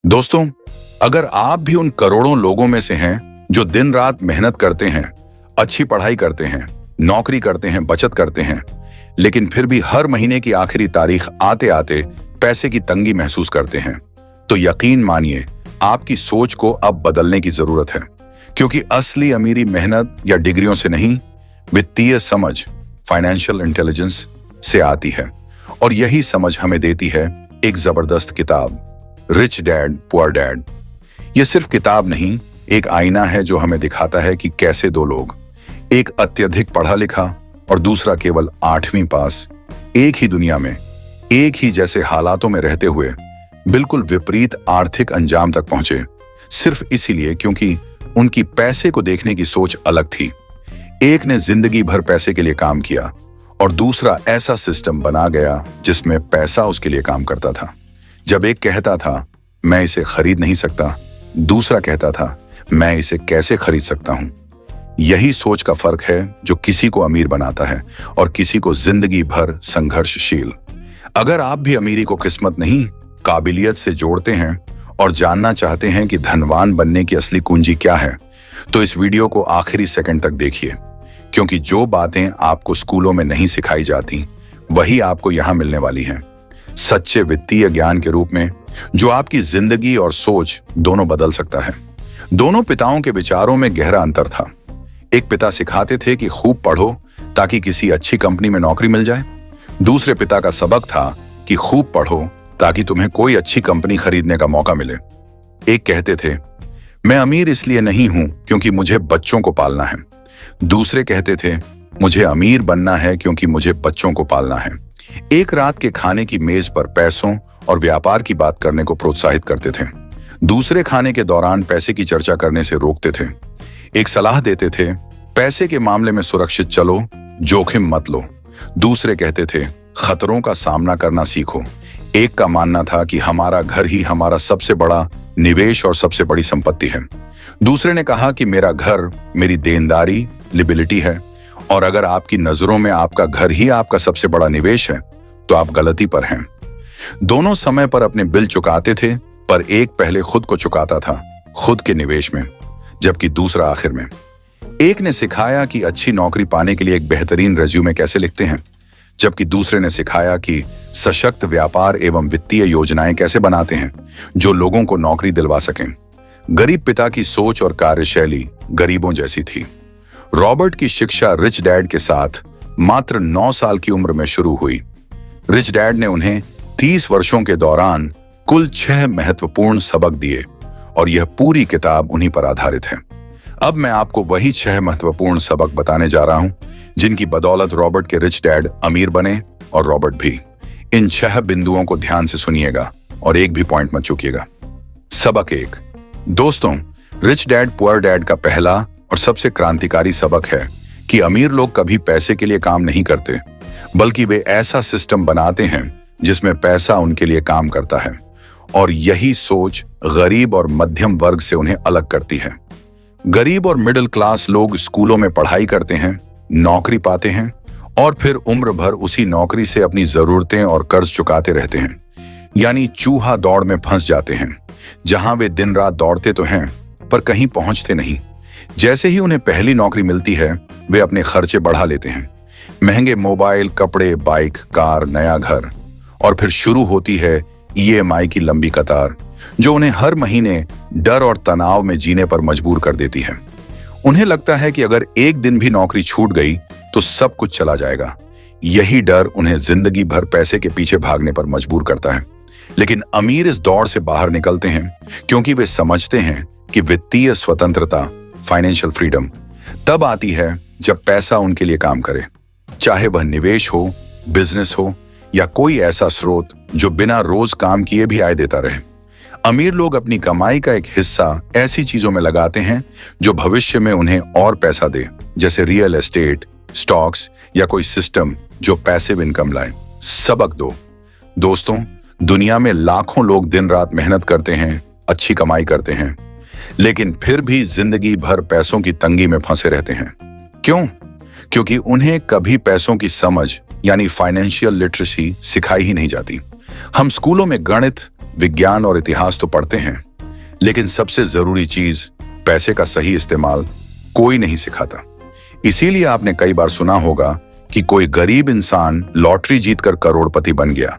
दोस्तों, अगर आप भी उन करोड़ों लोगों में से हैं जो दिन रात मेहनत करते हैं, अच्छी पढ़ाई करते हैं, नौकरी करते हैं, बचत करते हैं, लेकिन फिर भी हर महीने की आखिरी तारीख आते आते पैसे की तंगी महसूस करते हैं, तो यकीन मानिए आपकी सोच को अब बदलने की जरूरत है। क्योंकि असली अमीरी मेहनत या डिग्रियों से नहीं, वित्तीय समझ, फाइनेंशियल इंटेलिजेंस से आती है। और यही समझ हमें देती है एक जबरदस्त किताब, रिच डैड पुअर डैड। यह सिर्फ किताब नहीं, एक आईना है जो हमें दिखाता है कि कैसे दो लोग, एक अत्यधिक पढ़ा लिखा और दूसरा केवल 8वीं पास, एक ही दुनिया में, एक ही जैसे हालातों में रहते हुए बिल्कुल विपरीत आर्थिक अंजाम तक पहुंचे, सिर्फ इसीलिए क्योंकि उनकी पैसे को देखने की सोच अलग थी। एक ने जिंदगी भर पैसे के लिए काम किया और दूसरा ऐसा सिस्टम बना गया जिसमें पैसा उसके लिए काम करता था। जब एक कहता था मैं इसे खरीद नहीं सकता, दूसरा कहता था मैं इसे कैसे खरीद सकता हूं। यही सोच का फर्क है जो किसी को अमीर बनाता है और किसी को जिंदगी भर संघर्षशील। अगर आप भी अमीरी को किस्मत नहीं, काबिलियत से जोड़ते हैं और जानना चाहते हैं कि धनवान बनने की असली कुंजी क्या है, तो इस वीडियो को आखिरी सेकंड तक देखिए। क्योंकि जो बातें आपको स्कूलों में नहीं सिखाई जाती, वही आपको यहां मिलने वाली हैं, सच्चे वित्तीय ज्ञान के रूप में, जो आपकी जिंदगी और सोच दोनों बदल सकता है। दोनों पिताओं के विचारों में गहरा अंतर था। एक पिता सिखाते थे कि खूब पढ़ो ताकि किसी अच्छी कंपनी में नौकरी मिल जाए। दूसरे पिता का सबक था कि खूब पढ़ो ताकि तुम्हें कोई अच्छी कंपनी खरीदने का मौका मिले। एक कहते थे मैं अमीर इसलिए नहीं हूं क्योंकि मुझे बच्चों को पालना है। दूसरे कहते थे मुझे अमीर बनना है क्योंकि मुझे बच्चों को पालना है। एक रात के खाने की मेज पर पैसों और व्यापार की बात करने को प्रोत्साहित करते थे। दूसरे खाने के दौरान पैसे की चर्चा करने से रोकते थे। एक सलाह देते थे पैसे के मामले में सुरक्षित चलो, जोखिम मत लो। दूसरे कहते थे खतरों का सामना करना सीखो। एक का मानना था कि हमारा घर ही हमारा सबसे बड़ा निवेश और सबसे बड़ी संपत्ति है। दूसरे ने कहा कि मेरा घर मेरी देनदारी, लिबिलिटी है। और अगर आपकी नजरों में आपका घर ही आपका सबसे बड़ा निवेश है, तो आप गलती पर हैं। दोनों समय पर अपने बिल चुकाते थे, पर एक पहले खुद को चुकाता था, खुद के निवेश में, जबकि दूसरा आखिर में। एक ने सिखाया कि अच्छी नौकरी पाने के लिए एक बेहतरीन रेज्यूमे कैसे लिखते हैं, जबकि दूसरे ने सिखाया कि सशक्त व्यापार एवं वित्तीय योजनाएं कैसे बनाते हैं जो लोगों को नौकरी दिलवा सकें। गरीब पिता की सोच और कार्यशैली गरीबों जैसी थी। रॉबर्ट की शिक्षा रिच डैड के साथ मात्र 9 साल की उम्र में शुरू हुई। रिच डैड ने उन्हें 30 वर्षों के दौरान कुल 6 महत्वपूर्ण सबक दिए और यह पूरी किताब उन्हीं पर आधारित है। अब मैं आपको वही 6 महत्वपूर्ण सबक बताने जा रहा हूं जिनकी बदौलत रॉबर्ट के रिच डैड अमीर बने और रॉबर्ट भी। इन 6 बिंदुओं को ध्यान से सुनिएगा और एक भी पॉइंट मत चूकिएगा। सबक 1। दोस्तों, रिच डैड पुअर डैड का पहला और सबसे क्रांतिकारी सबक है कि अमीर लोग कभी पैसे के लिए काम नहीं करते, बल्कि वे ऐसा सिस्टम बनाते हैं जिसमें पैसा उनके लिए काम करता है। और यही सोच गरीब और मध्यम वर्ग से उन्हें अलग करती है। गरीब और मिडिल क्लास लोग स्कूलों में पढ़ाई करते हैं, नौकरी पाते हैं और फिर उम्र भर उसी नौकरी से अपनी जरूरतें और कर्ज चुकाते रहते हैं। यानी चूहा दौड़ में फंस जाते हैं, जहां वे दिन रात दौड़ते तो हैं पर कहीं पहुंचते नहीं। जैसे ही उन्हें पहली नौकरी मिलती है, वे अपने खर्चे बढ़ा लेते हैं। महंगे मोबाइल, कपड़े, बाइक, कार, नया घर, और फिर शुरू होती है EMI की लंबी कतार जो उन्हें हर महीने डर और तनाव में जीने पर मजबूर कर देती है। उन्हें लगता है कि अगर एक दिन भी नौकरी छूट गई तो सब कुछ चला जाएगा। यही डर उन्हें जिंदगी भर पैसे के पीछे भागने पर मजबूर करता है। लेकिन अमीर इस दौड़ से बाहर निकलते हैं क्योंकि वे समझते हैं कि वित्तीय स्वतंत्रता, फाइनेंशियल फ्रीडम, तब आती है जब पैसा उनके लिए काम करे, चाहे वह निवेश हो, बिजनेस हो या कोई ऐसा स्रोत जो बिना रोज काम किए भी आय देता रहे। अमीर लोग अपनी कमाई का एक हिस्सा ऐसी चीजों में लगाते हैं जो भविष्य में उन्हें और पैसा दे, जैसे रियल एस्टेट, स्टॉक्स या कोई सिस्टम जो पैसिव इनकम लाए। सबक 2। दोस्तों, दुनिया में लाखों लोग दिन रात मेहनत करते हैं, अच्छी कमाई करते हैं, लेकिन फिर भी जिंदगी भर पैसों की तंगी में फंसे रहते हैं। क्यों? क्योंकि उन्हें कभी पैसों की समझ यानी फाइनेंशियल लिटरेसी सिखाई ही नहीं जाती। हम स्कूलों में गणित, विज्ञान और इतिहास तो पढ़ते हैं, लेकिन सबसे जरूरी चीज पैसे का सही इस्तेमाल कोई नहीं सिखाता। इसीलिए आपने कई बार सुना होगा कि कोई गरीब इंसान लॉटरी जीतकर करोड़पति बन गया,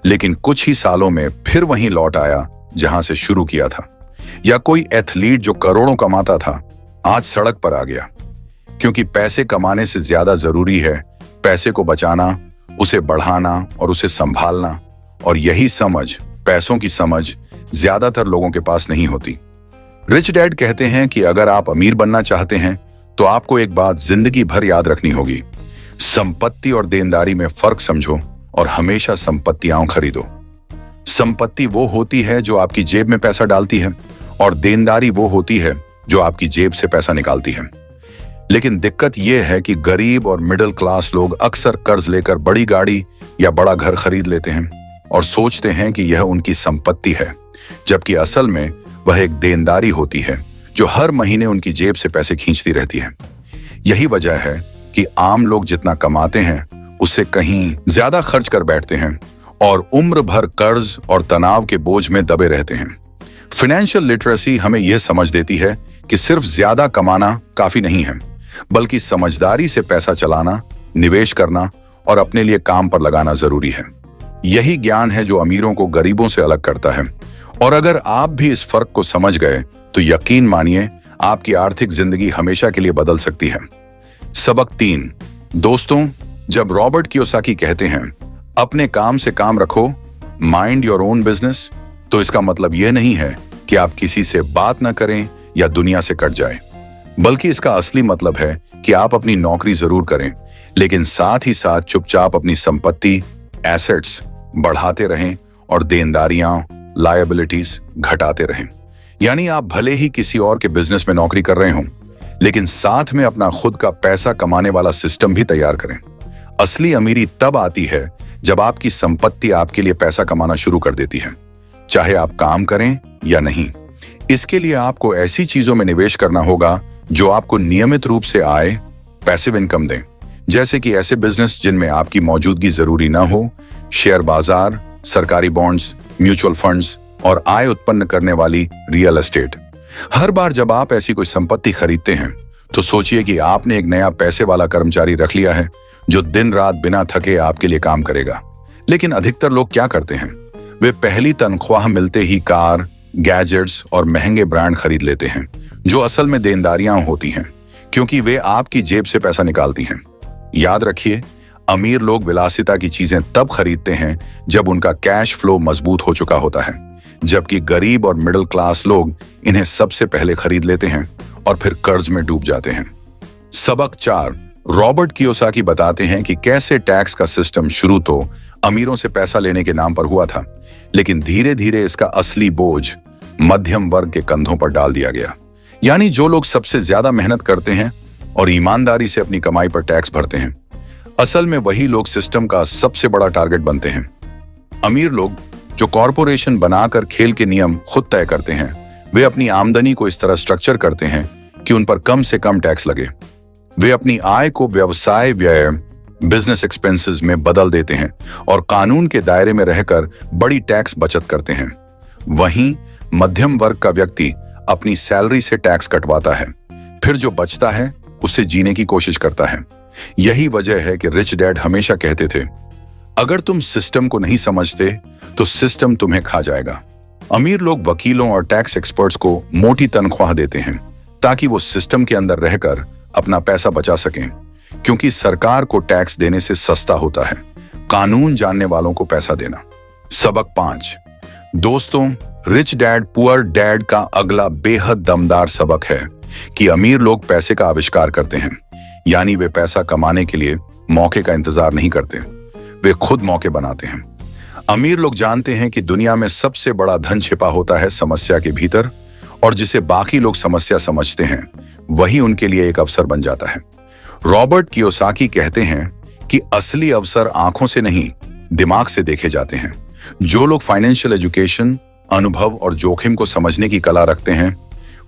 लेकिन कुछ ही सालों में फिर वहीं लौट आया जहां से शुरू किया था। या कोई एथलीट जो करोड़ों कमाता था आज सड़क पर आ गया, क्योंकि पैसे कमाने से ज्यादा जरूरी है पैसे को बचाना, उसे बढ़ाना और उसे संभालना। और यही समझ, पैसों की समझ, ज्यादातर लोगों के पास नहीं होती। रिच डैड कहते हैं कि अगर आप अमीर बनना चाहते हैं तो आपको एक बात जिंदगी भर याद रखनी होगी, संपत्ति और देनदारी में फर्क समझो और हमेशा संपत्तियां खरीदो। संपत्ति वो होती है जो आपकी जेब में पैसा डालती है, और देनदारी वो होती है जो आपकी जेब से पैसा निकालती है। लेकिन दिक्कत यह है कि गरीब और मिडिल क्लास लोग अक्सर कर्ज लेकर बड़ी गाड़ी या बड़ा घर खरीद लेते हैं और सोचते हैं कि यह उनकी संपत्ति है, जबकि असल में वह एक देनदारी होती है जो हर महीने उनकी जेब से पैसे खींचती रहती है। यही वजह है कि आम लोग जितना कमाते हैं उससे कहीं ज्यादा खर्च कर बैठते हैं और उम्र भर कर्ज और तनाव के बोझ में दबे रहते हैं। फाइनेंशियल लिटरेसी हमें यह समझ देती है कि सिर्फ ज्यादा कमाना काफी नहीं है, बल्कि समझदारी से पैसा चलाना, निवेश करना और अपने लिए काम पर लगाना जरूरी है। यही ज्ञान है जो अमीरों को गरीबों से अलग करता है। और अगर आप भी इस फर्क को समझ गए तो यकीन मानिए आपकी आर्थिक जिंदगी हमेशा के लिए बदल सकती है। सबक 3। दोस्तों, जब रॉबर्ट कियोसाकी कहते हैं अपने काम से काम रखो, माइंड योर ओन बिजनेस, तो इसका मतलब यह नहीं है कि आप किसी से बात ना करें या दुनिया से कट जाएं, बल्कि इसका असली मतलब है कि आप अपनी नौकरी जरूर करें, लेकिन साथ ही साथ चुपचाप अपनी संपत्ति, एसेट्स बढ़ाते रहें और देनदारियां, लायबिलिटीज घटाते रहें। यानी आप भले ही किसी और के बिजनेस में नौकरी कर रहे हों, लेकिन साथ में अपना खुद का पैसा कमाने वाला सिस्टम भी तैयार करें। असली अमीरी तब आती है जब आपकी संपत्ति आपके लिए पैसा कमाना शुरू कर देती है, चाहे आप काम करें या नहीं। इसके लिए आपको ऐसी चीजों में निवेश करना होगा जो आपको नियमित रूप से आए, पैसिव इनकम दें, जैसे कि ऐसे बिजनेस जिनमें आपकी मौजूदगी जरूरी ना हो, शेयर बाजार, सरकारी बॉन्ड्स, म्यूचुअल फंड्स और आय उत्पन्न करने वाली रियल एस्टेट। हर बार जब आप ऐसी कोई संपत्ति खरीदते हैं तो सोचिए कि आपने एक नया पैसे वाला कर्मचारी रख लिया है जो दिन रात बिना थके आपके लिए काम करेगा। लेकिन अधिकतर लोग क्या करते हैं, वे पहली तनख्वाह मिलते ही कार, गैजेट्स और महंगे ब्रांड खरीद लेते हैं, जो असल में देनदारियां होती हैं, क्योंकि वे आपकी जेब से पैसा निकालती हैं। याद रखिए, अमीर लोग विलासिता की चीजें तब खरीदते हैं जब उनका कैश फ्लो मजबूत हो चुका होता है, जबकि गरीब और मिडिल क्लास लोग इन्हें सबसे पहले खरीद लेते हैं और फिर कर्ज में डूब जाते हैं। सबक 4। रॉबर्ट कियोसाकी बताते हैं कि कैसे टैक्स का सिस्टम शुरू तो अमीरों से पैसा लेने के नाम पर हुआ था, लेकिन धीरे धीरे इसका असली बोझ मध्यम वर्ग के कंधों पर डाल दिया गया। यानी जो लोग सबसे ज्यादा मेहनत करते हैं और ईमानदारी से अपनी कमाई पर टैक्स भरते हैं, असल में वही लोग सिस्टम का सबसे बड़ा टारगेट बनते हैं। अमीर लोग जो कॉरपोरेशन बनाकर खेल के नियम खुद तय करते हैं, वे अपनी आमदनी को इस तरह स्ट्रक्चर करते हैं कि उन पर कम से कम टैक्स लगे। वे अपनी आय को व्यवसाय व्यय, बिजनेस एक्सपेंसेस में बदल देते हैं और कानून के दायरे में रहकर बड़ी टैक्स बचत करते हैं। वहीं मध्यम वर्ग का व्यक्ति अपनी सैलरी से टैक्स कटवाता है, फिर जो बचता है उससे जीने की कोशिश करता है। यही वजह है कि रिच डैड हमेशा कहते थे, अगर तुम सिस्टम को नहीं समझते तो सिस्टम तुम्हें खा जाएगा। अमीर लोग वकीलों और टैक्स एक्सपर्ट्स को मोटी तनख्वाह देते हैं ताकि वो सिस्टम के अंदर रहकर अपना पैसा बचा सकें, क्योंकि सरकार को टैक्स देने से सस्ता होता है कानून जानने वालों को पैसा देना। सबक 5। दोस्तों, रिच डैड पुअर डैड का अगला बेहद दमदार सबक है कि अमीर लोग पैसे का आविष्कार करते हैं, यानी वे पैसा कमाने के लिए मौके का इंतजार नहीं करते, वे खुद मौके बनाते हैं। अमीर लोग जानते हैं कि दुनिया में सबसे बड़ा धन छिपा होता है समस्या के भीतर, और जिसे बाकी लोग समस्या समझते हैं वही उनके लिए एक अवसर बन जाता है। रॉबर्ट कियोसाकी कहते हैं कि असली अवसर आंखों से नहीं, दिमाग से देखे जाते हैं। जो लोग फाइनेंशियल एजुकेशन, अनुभव और जोखिम को समझने की कला रखते हैं,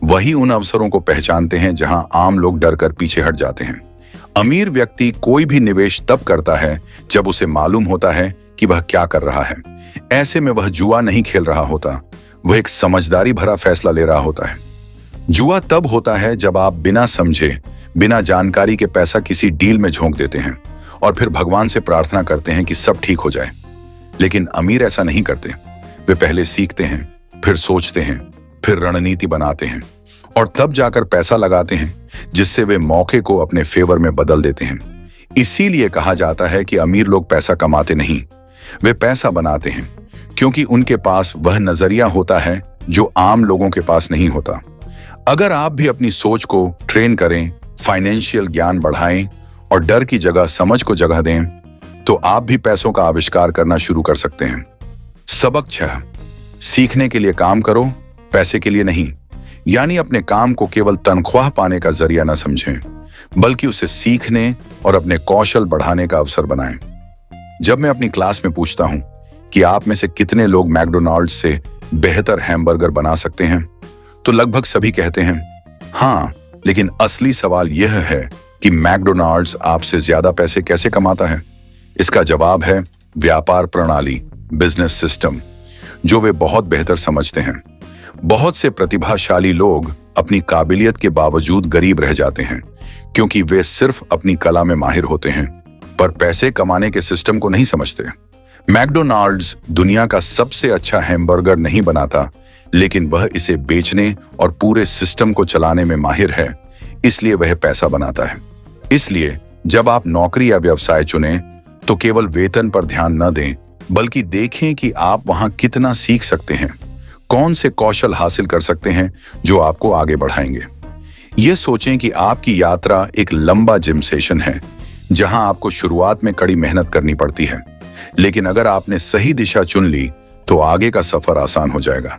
वही उन अवसरों को पहचानते हैं जहां आम लोग डरकर पीछे हट जाते हैं। अमीर व्यक्ति कोई भी निवेश तब करता है जब उसे मालूम होता है कि वह क्या कर रहा है। ऐसे में वह जुआ नहीं खेल रहा होता, वह एक समझदारी भरा फैसला ले रहा होता है। जुआ तब होता है जब आप बिना समझे, बिना जानकारी के पैसा किसी डील में झोंक देते हैं और फिर भगवान से प्रार्थना करते हैं कि सब ठीक हो जाए। लेकिन अमीर ऐसा नहीं करते। वे पहले सीखते हैं, फिर सोचते हैं, फिर रणनीति बनाते हैं और तब जाकर पैसा लगाते हैं, जिससे वे मौके को अपने फेवर में बदल देते हैं। इसीलिए कहा जाता है कि अमीर लोग पैसा कमाते नहीं, वे पैसा बनाते हैं, क्योंकि उनके पास वह नजरिया होता है जो आम लोगों के पास नहीं होता। अगर आप भी अपनी सोच को ट्रेन करें, फाइनेंशियल ज्ञान बढ़ाएं और डर की जगह समझ को जगह दें, तो आप भी पैसों का आविष्कार करना शुरू कर सकते हैं। सबक 6, सीखने के लिए काम करो, पैसे के लिए नहीं। यानी अपने काम को केवल तनख्वाह पाने का जरिया न समझें, बल्कि उसे सीखने और अपने कौशल बढ़ाने का अवसर बनाएं। जब मैं अपनी क्लास में पूछता हूं कि आप में से कितने लोग मैकडॉनल्ड्स से बेहतर हैमबर्गर बना सकते हैं, तो लगभग सभी कहते हैं हाँ, लेकिन असली सवाल यह है कि मैकडॉनल्ड्स आपसे ज्यादा पैसे कैसे कमाता है। इसका जवाब है व्यापार प्रणाली, बिजनेस सिस्टम, जो वे बहुत बेहतर समझते हैं। बहुत से प्रतिभाशाली लोग अपनी काबिलियत के बावजूद गरीब रह जाते हैं, क्योंकि वे सिर्फ अपनी कला में माहिर होते हैं, पर पैसे कमाने के सिस्टम को नहीं समझते। मैकडॉनल्ड्स दुनिया का सबसे अच्छा हैमबर्गर नहीं बनाता, लेकिन वह इसे बेचने और पूरे सिस्टम को चलाने में माहिर है, इसलिए वह पैसा बनाता है। इसलिए जब आप नौकरी या व्यवसाय चुनें, तो केवल वेतन पर ध्यान न दें, बल्कि देखें कि आप वहां कितना सीख सकते हैं, कौन से कौशल हासिल कर सकते हैं जो आपको आगे बढ़ाएंगे। ये सोचें कि आपकी यात्रा एक लंबा जिम सेशन है, जहां आपको शुरुआत में कड़ी मेहनत करनी पड़ती है, लेकिन अगर आपने सही दिशा चुन ली तो आगे का सफर आसान हो जाएगा।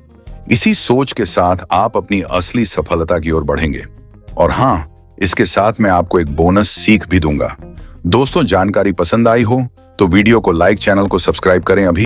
इसी सोच के साथ आप अपनी असली सफलता की ओर बढ़ेंगे। और हाँ, इसके साथ मैं आपको एक बोनस सीख भी दूंगा। दोस्तों, जानकारी पसंद आई हो तो वीडियो को लाइक, चैनल को सब्सक्राइब करें अभी।